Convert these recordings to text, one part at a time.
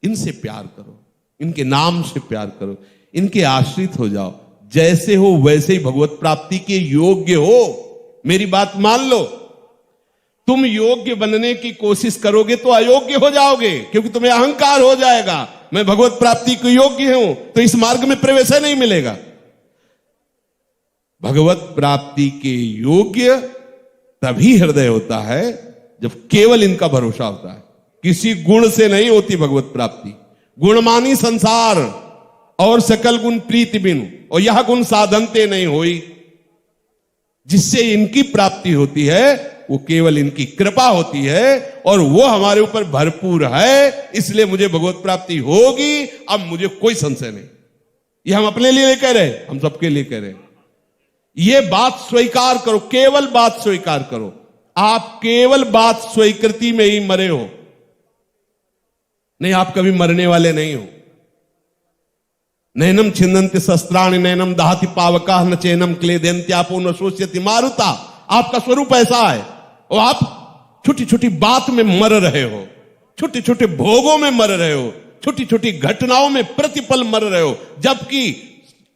इनसे प्यार करो, इनके नाम से प्यार करो, इनके आश्रित हो जाओ। जैसे हो वैसे ही भगवत प्राप्ति के योग्य हो। मेरी बात मान लो, तुम योग्य बनने की कोशिश करोगे तो अयोग्य हो जाओगे, क्योंकि तुम्हें अहंकार हो जाएगा, मैं भगवत प्राप्ति को योग्य हूं, तो इस मार्ग में प्रवेश नहीं मिलेगा। भगवत प्राप्ति के योग्य तभी हृदय होता है जब केवल इनका भरोसा होता है। किसी गुण से नहीं होती भगवत प्राप्ति। गुणमानी संसार और सकल गुण प्रीति बिनु, और यह गुण साधनते नहीं होई। जिससे इनकी प्राप्ति होती है वो केवल इनकी कृपा होती है, और वो हमारे ऊपर भरपूर है, इसलिए मुझे भगवत प्राप्ति होगी। अब मुझे कोई संशय नहीं। ये हम अपने लिए नहीं कह रहे, हम सबके लिए कह रहे हैं। ये बात स्वीकार करो, केवल बात स्वीकार करो। आप केवल बात स्वीकृति में ही मरे हो, नहीं आप कभी मरने वाले नहीं हो। नैनम छिन्दन्ति शस्त्राणि नैनम दहति पावका न चैनम क्लेदन्त्यापो न शोष्यति मारुता। आपका स्वरूप ऐसा है, और आप छोटी छोटी बात में मर रहे हो, छोटे छोटे भोगों में मर रहे हो, छोटी छोटी घटनाओं में प्रतिपल मर रहे हो। जबकि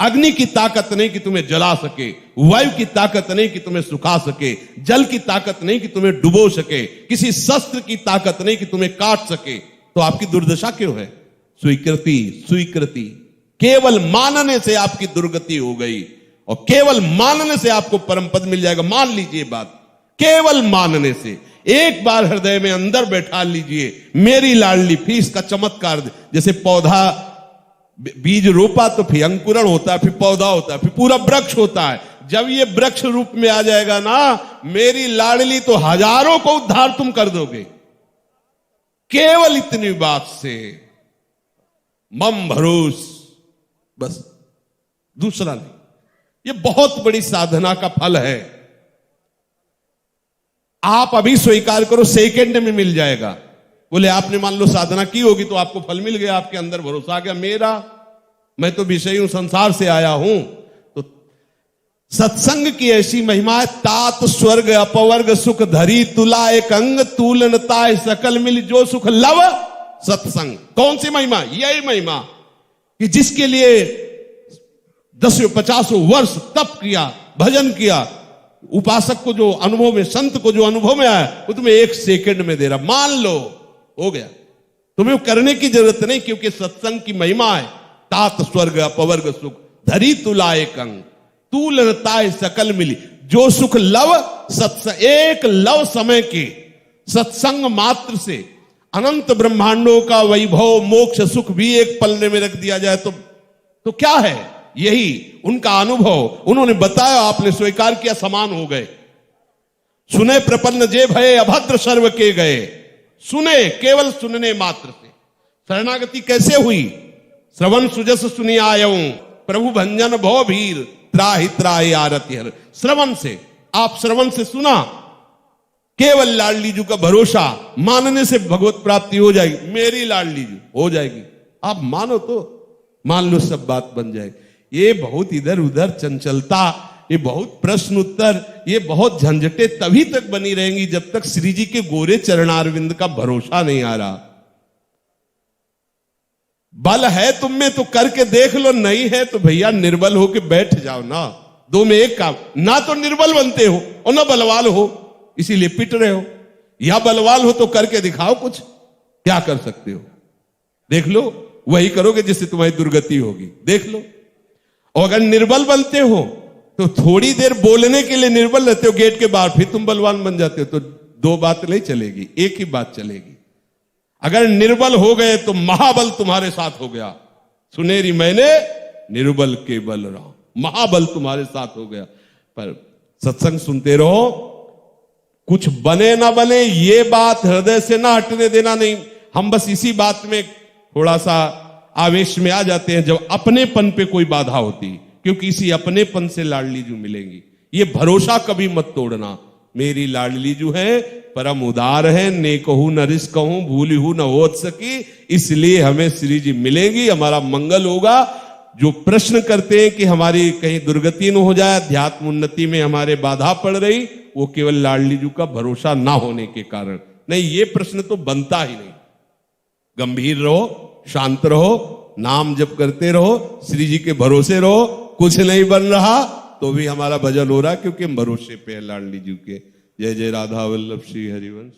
अग्नि की ताकत नहीं कि तुम्हें जला सके, वायु की ताकत नहीं कि तुम्हें सुखा सके, जल की ताकत नहीं कि तुम्हें डुबो सके, किसी शस्त्र की ताकत नहीं कि तुम्हें काट सके। तो आपकी दुर्दशा क्यों है? स्वीकृति, स्वीकृति। केवल मानने से आपकी दुर्गति हो गई, और केवल मानने से आपको परम पद मिल जाएगा। मान लीजिए बात, केवल मानने से। एक बार हृदय में अंदर बैठा लीजिए, मेरी लाडली, फिर इसका चमत्कार। जैसे पौधा बीज रोपा तो फिर अंकुरण होता है, फिर पौधा होता है, फिर पूरा वृक्ष होता है। जब ये वृक्ष रूप में आ जाएगा ना मेरी लाडली, तो हजारों को उद्धार तुम कर दोगे, केवल इतनी बात से। मम भरोस, बस, दूसरा नहीं। ये बहुत बड़ी साधना का फल है। आप अभी स्वीकार करो, सेकंड में मिल जाएगा। बोले आपने मान लो साधना की होगी तो आपको फल मिल गया, आपके अंदर भरोसा आ गया, मैं तो विषय हूं, संसार से आया हूं। तो सत्संग की ऐसी महिमा है, तात स्वर्ग अपवर्ग सुख धरी तुला एक अंग तूलनता सकल मिल जो सुख लव सत्संग। कौन सी महिमा? यही महिमा कि जिसके लिए 10-50 वर्ष तप किया, भजन किया, उपासक को जो अनुभव में, संत को जो अनुभव में आया, वो तुम्हें 1 सेकंड में दे रहा। मान लो हो गया, तुम्हें करने की जरूरत नहीं, क्योंकि सत्संग की महिमा है। तात स्वर्ग अपवर्ग सुख धरी तुला एक अंग तूलनताय सकल मिली जो सुख लव सत्संग। एक लव समय के सत्संग मात्र से अनंत ब्रह्मांडों का वैभव, मोक्ष, सुख भी एक पलने में रख दिया जाए तो क्या है? यही उनका अनुभव उन्होंने बताया, आपने स्वीकार किया, समान हो गए। सुने प्रपन्न जे भये अभद्र सर्व के गए। सुने, केवल सुनने मात्र से शरणागति कैसे हुई? श्रवण सुजस सुनी आयऊं प्रभु भंजन भव भीर त्राहि त्राहि आरति हर। श्रवण से, आप श्रवण से सुना, केवल लाडली जू का भरोसा, मानने से भगवत प्राप्ति हो जाएगी। मेरी लाडली जू हो जाएगी, आप मानो तो मान लो, सब बात बन जाएगी। ये बहुत इधर उधर चंचलता, ये बहुत प्रश्न उत्तर, ये बहुत झंझटे तभी तक बनी रहेंगी जब तक श्री जी के गोरे चरणारविंद का भरोसा नहीं आ रहा। बल है तुम में तो करके देख लो, नहीं है तो भैया निर्बल हो के बैठ जाओ ना। 2 में 1 काम, ना तो निर्बल बनते हो और ना बलवान हो, इसीलिए पिट रहे हो। या बलवान हो तो करके दिखाओ कुछ, क्या कर सकते हो देख लो, वही करोगे जिससे तुम्हारी दुर्गति होगी, देख लो। और अगर निर्बल बनते हो तो थोड़ी देर बोलने के लिए निर्बल रहते हो, गेट के बाहर फिर तुम बलवान बन जाते हो, तो 2 बात नहीं चलेगी, एक ही बात चलेगी। अगर निर्बल हो गए तो महाबल तुम्हारे साथ हो गया। सुनेरी मैंने निर्बल के बल रहो, महाबल तुम्हारे साथ हो गया। पर सत्संग सुनते रहो, कुछ बने ना बने ये बात हृदय से ना हटने देना। नहीं, हम बस इसी बात में थोड़ा सा आवेश में आ जाते हैं जब अपनेपन पे कोई बाधा होती, क्योंकि इसी अपनेपन से लाडली जू मिलेंगी। ये भरोसा कभी मत तोड़ना। मेरी लाडली जू है परम उदार है, नेकहू न रिस कहूं भूलिहू न होत सकी, इसलिए हमें श्री जी मिलेंगी, हमारा मंगल होगा। जो प्रश्न करते हैं कि हमारी कहीं दुर्गति न हो जाए, अध्यात्म उन्नति में हमारे बाधा पड़ रही, वो केवल लाडली जू का भरोसा ना होने के कारण। नहीं, ये प्रश्न तो बनता ही नहीं। गंभीर रहो, शांत रहो, नाम जप करते रहो, श्री जी के भरोसे रहो। कुछ नहीं बन रहा तो भी हमारा भजन हो रहा, क्योंकि हम भरोसे पे हैं लाडली जी के। जय जय राधा वल्लभ श्री हरिवंश।